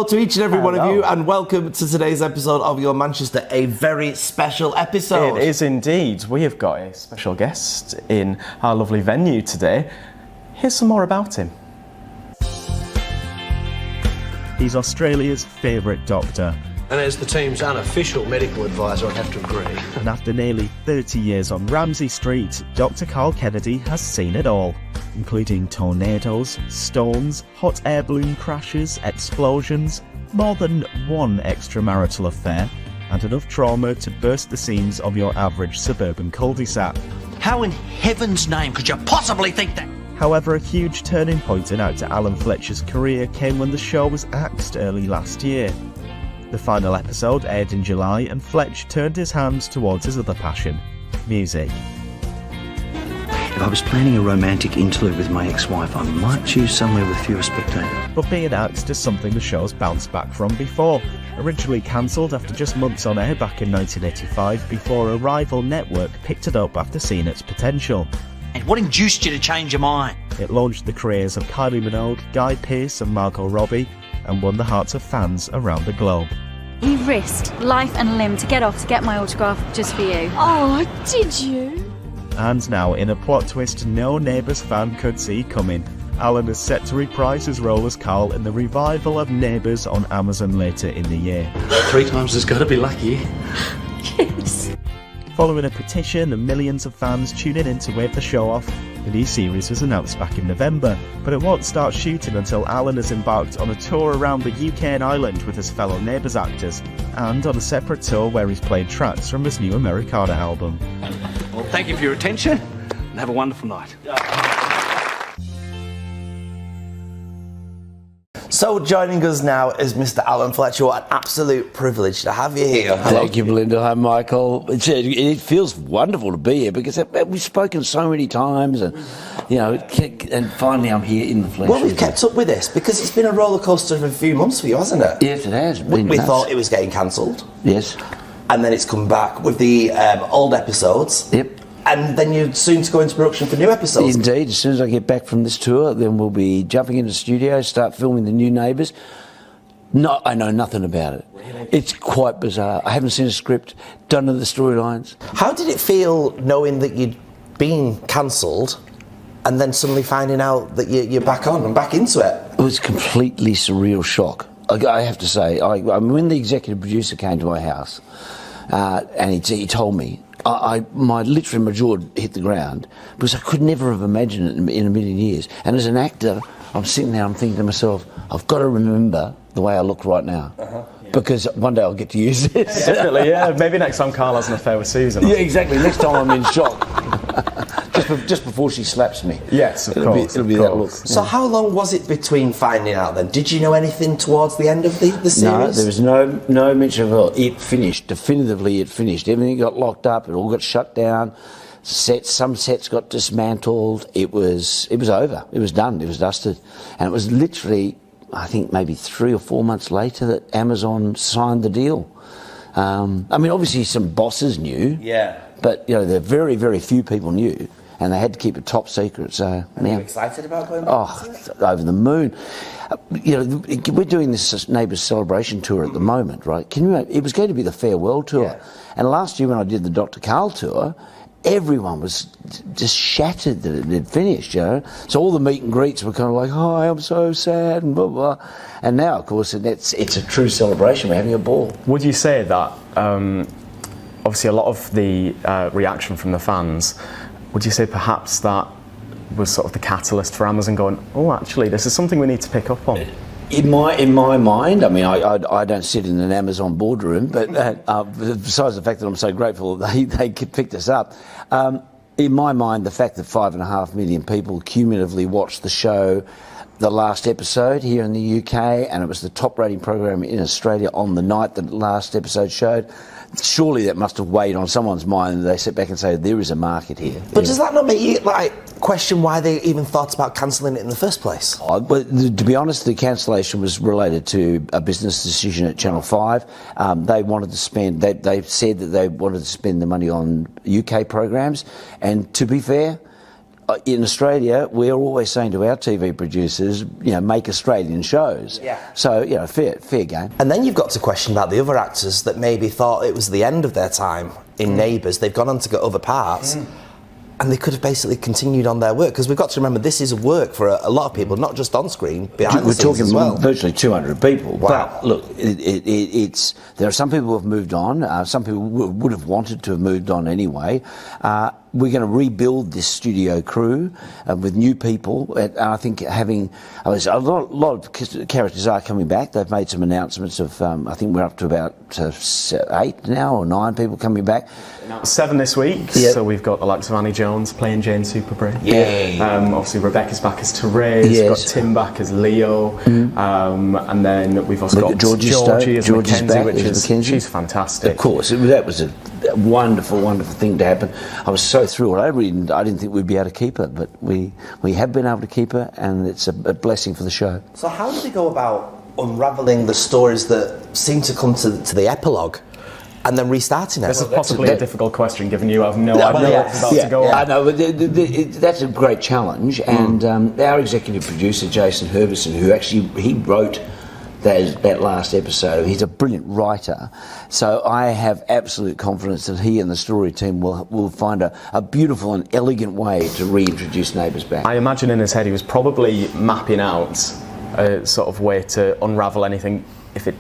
hello to each and every one of you, and welcome to today's episode of Your Manchester, a very special episode. It is indeed. We have got a special guest in our lovely venue today. Here's some more about him. He's Australia's favourite doctor. And as the team's unofficial medical advisor, I have to agree. And after nearly 30 years on Ramsay Street, Dr. Carl Kennedy has seen it all, including tornadoes, storms, hot air balloon crashes, explosions, more than one extramarital affair, and enough trauma to burst the seams of your average suburban cul-de-sac. How in heaven's name could you possibly think that? However, a huge turning point in actor Alan Fletcher's career came when the show was axed early last year. The final episode aired in July, and Fletch turned his hands towards his other passion, music. If I was planning a romantic interlude with my ex-wife, I might choose somewhere with fewer spectators. But being axed is something the show's bounced back from before. Originally cancelled after just months on air back in 1985, before a rival network picked it up after seeing its potential. And what induced you to change your mind? It launched the careers of Kylie Minogue, Guy Pearce and Margot Robbie, and won the hearts of fans around the globe. He risked life and limb to get off to get my autograph just for you. Oh, did you? And now, in a plot twist no Neighbours fan could see coming, Alan is set to reprise his role as Carl in the revival of Neighbours on Amazon later in the year. 3 times has got to be lucky. Yes. Following a petition and millions of fans tuning in to wave the show off, the new series was announced back in November, but it won't start shooting until Alan has embarked on a tour around the UK and Ireland with his fellow Neighbours actors, and on a separate tour where he's played tracks from his new Americana album. Well, thank you for your attention, and have a wonderful night. So joining us now is Mr. Alan Fletcher. What an absolute privilege to have you here. Thank you, Belinda. Hi, Michael. It feels wonderful to be here because we've spoken so many times, and and finally I'm here in the flesh. Well, we've kept up with this because it's been a roller coaster of a few months for you, hasn't it? Yes, it has. We thought it was getting cancelled. Yes. And then it's come back with the old episodes. Yep. And then you're soon to go into production for new episodes. Indeed. As soon as I get back from this tour, then we'll be jumping into the studio, start filming the new Neighbours. No, I know nothing about it. Really? It's quite bizarre. I haven't seen a script, don't know the storylines. How did it feel knowing that you'd been cancelled and then suddenly finding out that you're back on and back into it? It was a completely surreal shock. I have to say, when the executive producer came to my house and he told me, literally my jaw hit the ground because I could never have imagined it in a million years. And as an actor, I'm sitting there, I'm thinking to myself, I've got to remember the way I look right now. Because one day I'll get to use this. Definitely, yeah. Maybe next time Carl has an affair with Susan. Yeah, exactly. Next time I'm in shock. just before she slaps me. Yes, of course. It'll be that look. So how long was it between finding out then? Did you know anything towards the end of the series? No, there was no mention of it. It finished. Definitively it finished. Everything got locked up. It all got shut down. Some sets got dismantled. It was over. It was done. It was dusted. And it was literally, I think maybe 3 or 4 months later that Amazon signed the deal. Obviously some bosses knew. Yeah. But, there are very, very few people knew. And they had to keep it top secret. So, are you excited about going back? Over the moon. We're doing this Neighbours celebration tour at the moment, right? It was going to be the farewell tour. Yeah. And last year when I did the Dr. Carl tour, everyone was just shattered that it had finished, So all the meet and greets were kind of like, "Hi, I'm so sad," and blah, blah. And now, of course, it's a true celebration. We're having a ball. Would you say that, obviously a lot of the reaction from the fans, would you say perhaps that was sort of the catalyst for Amazon going, oh, actually, this is something we need to pick up on? In my mind, I don't sit in an Amazon boardroom, but besides the fact that I'm so grateful that they picked us up, in my mind, the fact that 5.5 million people cumulatively watched the show, the last episode here in the UK, and it was the top rating program in Australia on the night that the last episode showed, surely that must have weighed on someone's mind and they sit back and say, there is a market here. But does that not make you question why they even thought about cancelling it in the first place? To be honest, the cancellation was related to a business decision at Channel 5. They wanted to spend, they said that they wanted to spend the money on UK programs, and to be fair, in Australia, we're always saying to our TV producers, make Australian shows. Yeah. So, fair game. And then you've got to question about the other actors that maybe thought it was the end of their time in Neighbours. They've gone on to get other parts. And they could have basically continued on their work, because we've got to remember this is work for a lot of people, not just on screen, behind the scenes as well. We're talking virtually 200 people. Wow. But look, there are some people who have moved on. Some people would have wanted to have moved on anyway. We're going to rebuild this studio crew with new people. And I think a lot of characters are coming back. They've made some announcements of, I think we're up to about 8 now, or 9 people coming back. 7 this week. Yep. So we've got the likes of Annie Jones playing Jane Superbrain. Yeah. Obviously Rebecca's back as Therese. Yes. We've got Tim back as Leo. And then we've also got Georgie as Mackenzie, which is she's fantastic. Of course, that was a wonderful, wonderful thing to happen. I was so thrilled. I didn't think we'd be able to keep her, but we have been able to keep her, and it's a blessing for the show. So how do they go about unravelling the stories that seem to come to the epilogue and then restarting it? This is possibly a difficult question, given you have no idea what's about to go on. I know, but that's a great challenge, and our executive producer, Jason Herbison, who actually he wrote that last episode, he's a brilliant writer, so I have absolute confidence that he and the story team will find a beautiful and elegant way to reintroduce Neighbours back. I imagine in his head he was probably mapping out a sort of way to unravel anything if it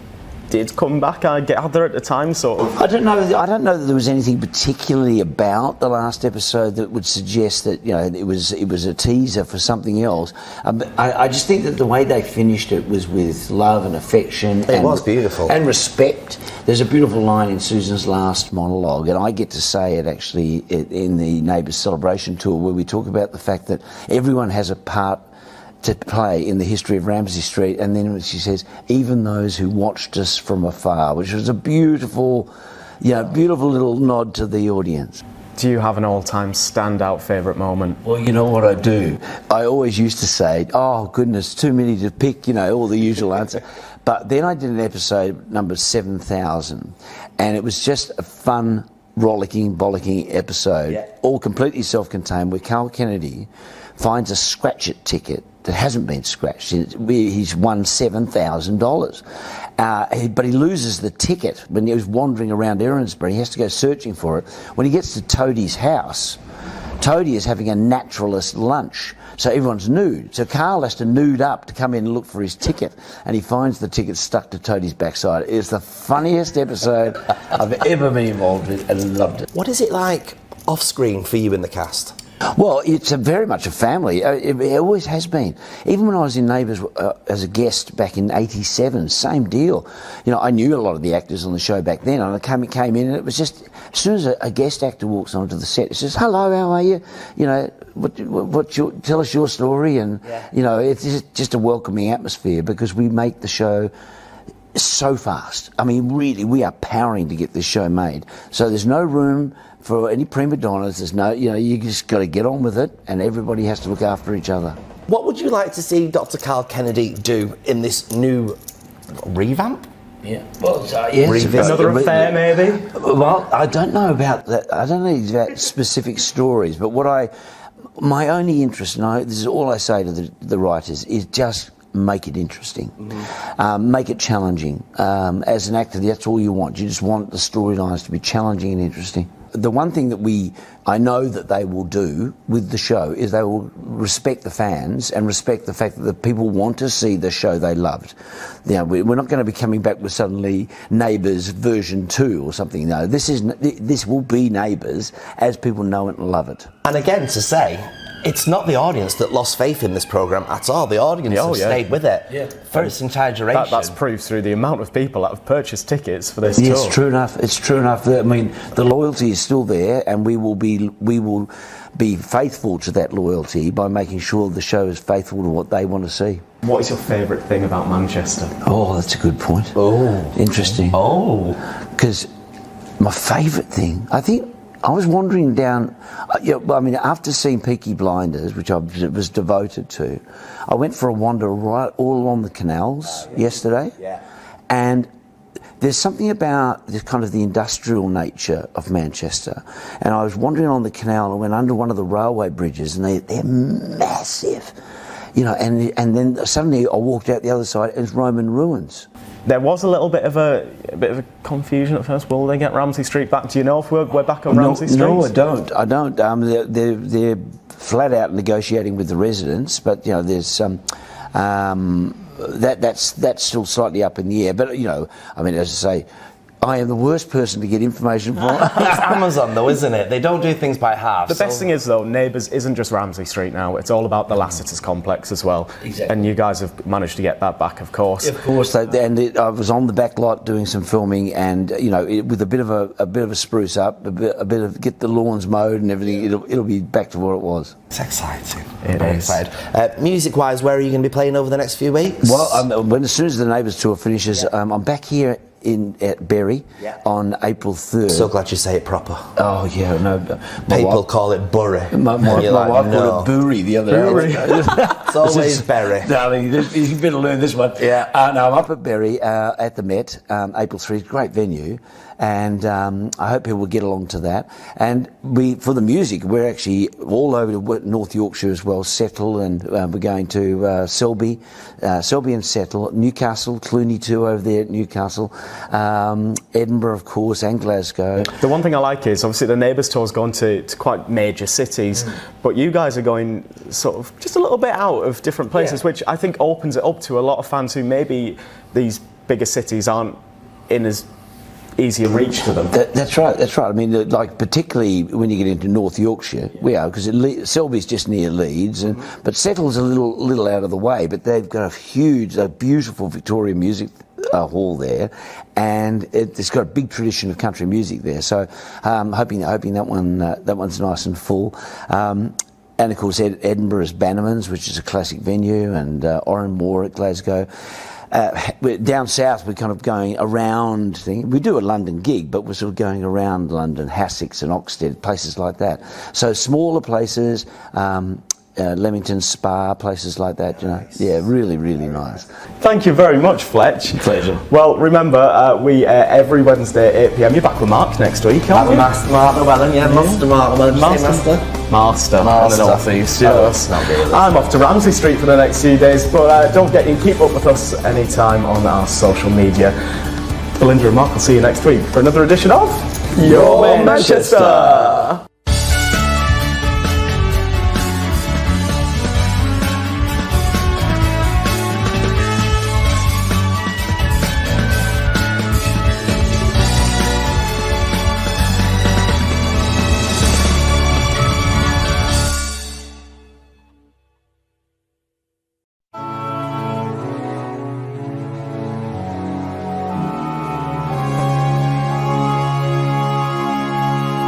did come back, I gather, at the time, sort of. I don't know that there was anything particularly about the last episode that would suggest that it was a teaser for something else. I just think that the way they finished it was with love and affection. It was beautiful. And respect. There's a beautiful line in Susan's last monologue, and I get to say it actually in the Neighbours Celebration Tour, where we talk about the fact that everyone has a part to play in the history of Ramsay Street, and then she says, even those who watched us from afar, which was a beautiful little nod to the audience. Do you have an all-time standout favourite moment? Well, you know what I do? I always used to say, oh goodness, too many to pick, all the usual answer. But then I did an episode number 7,000, and it was just a fun, rollicking, bollocking episode, all completely self-contained, where Carl Kennedy finds a scratch-it ticket that hasn't been scratched. He's won $7,000. But he loses the ticket when he was wandering around Erinsborough. He has to go searching for it. When he gets to Toadie's house, Toadie is having a naturalist lunch, so everyone's nude. So Carl has to nude up to come in and look for his ticket, and he finds the ticket stuck to Toadie's backside. It's the funniest episode I've ever been involved in, and loved it. What is it like off-screen for you in the cast? Well, it's very much a family. It always has been. Even when I was in Neighbours as a guest back in '87, same deal. I knew a lot of the actors on the show back then, and I came in, and it was just, as soon as a guest actor walks onto the set, it says, hello, how are you? Tell us your story, and it's just a welcoming atmosphere, because we make the show so fast. I mean, really, we are powering to get this show made. So there's no room for any prima donnas. There's no, you just got to get on with it, and everybody has to look after each other. What would you like to see Dr. Carl Kennedy do in this new revamp? Yeah. Well, another affair, maybe? Well, I don't know about that. I don't know about specific stories, but my only interest, and this is all I say to the writers, is just make it interesting, make it challenging. As an actor, that's all you want. You just want the storylines to be challenging and interesting. The one thing that I know that they will do with the show is they will respect the fans and respect the fact that the people want to see the show they loved. We're not going to be coming back with suddenly Neighbours version 2 or something. No, this will be Neighbours as people know it and love it. And again, to say, it's not the audience that lost faith in this programme at all. The audience have stayed with it for its entire duration. That's proved through the amount of people that have purchased tickets for this tour. Yes, true enough. It's true enough. I mean, the loyalty is still there, and we will be faithful to that loyalty by making sure the show is faithful to what they want to see. What is your favourite thing about Manchester? Oh, that's a good point. Oh. Interesting. Oh. Because my favourite thing, I think, I was wandering down, after seeing Peaky Blinders, which I was devoted to, I went for a wander right all along the canals yesterday. Yeah. And there's something about this kind of the industrial nature of Manchester. And I was wandering on the canal and went under one of the railway bridges, and they're massive, you know. And then suddenly I walked out the other side, and it's Roman ruins. There was a little bit of a confusion at first. Will they get Ramsey Street back? Do you know if we're back on Ramsey Street? No, I don't. They're flat out negotiating with the residents, but you know, there's some. That's still slightly up in the air. But you know, I mean, as I say, I am the worst person to get information from. It's Amazon though, isn't it? They don't do things by half. The best thing is though, Neighbours isn't just Ramsey Street now. It's all about the Lassiter's complex as well. Exactly. And you guys have managed to get that back, of course. Of course. I was on the back lot doing some filming, and you know, with a bit of a spruce up, a bit of get the lawns mowed and everything. It'll be back to where it was. It's exciting. Very excited. Music-wise, where are you going to be playing over the next few weeks? Well, as soon as the Neighbours tour finishes, I'm back here at Bury on April 3rd. So glad you say it proper. Oh yeah, no. People call it Bury. My wife called it Bury the other day. It's always Bury. Darling, you better learn this one. Yeah. No, I'm up at Bury at the Met, April 3rd. Great venue. And I hope people will get along to that. And for the music, we're actually all over North Yorkshire as well, Settle, and we're going to Selby and Settle, Newcastle, Cluny too over there at Newcastle, Edinburgh, of course, and Glasgow. The one thing I like is, obviously, the Neighbours tour's gone to quite major cities, but you guys are going sort of just a little bit out of different places, which I think opens it up to a lot of fans who maybe these bigger cities aren't in as easier reach to them. That's right. I mean, like particularly when you get into North Yorkshire, we are, because Selby's just near Leeds, but Settle's a little out of the way. But they've got a beautiful Victorian music hall there, and it's got a big tradition of country music there. So, hoping that one's nice and full. And of course, Edinburgh is Bannerman's, which is a classic venue, and Oranmore at Glasgow. Down south, we're kind of going around thing. We do a London gig, but we're sort of going around London, Hassocks and Oxted, places like that. So smaller places, Leamington, Spa, places like that. You know, nice. Yeah, really, really nice. Thank you very much, Fletch. Pleasure. Well, remember, we every Wednesday at 8 p.m. You're back with Mark next week, aren't you? Master Mark Llewellyn, Master Mark Llewellyn. Master on the North East. Yes. Really. I'm off to Ramsey Street for the next few days, but don't forget, you can keep up with us anytime on our social media. Belinda and Mark will see you next week for another edition of Your Manchester.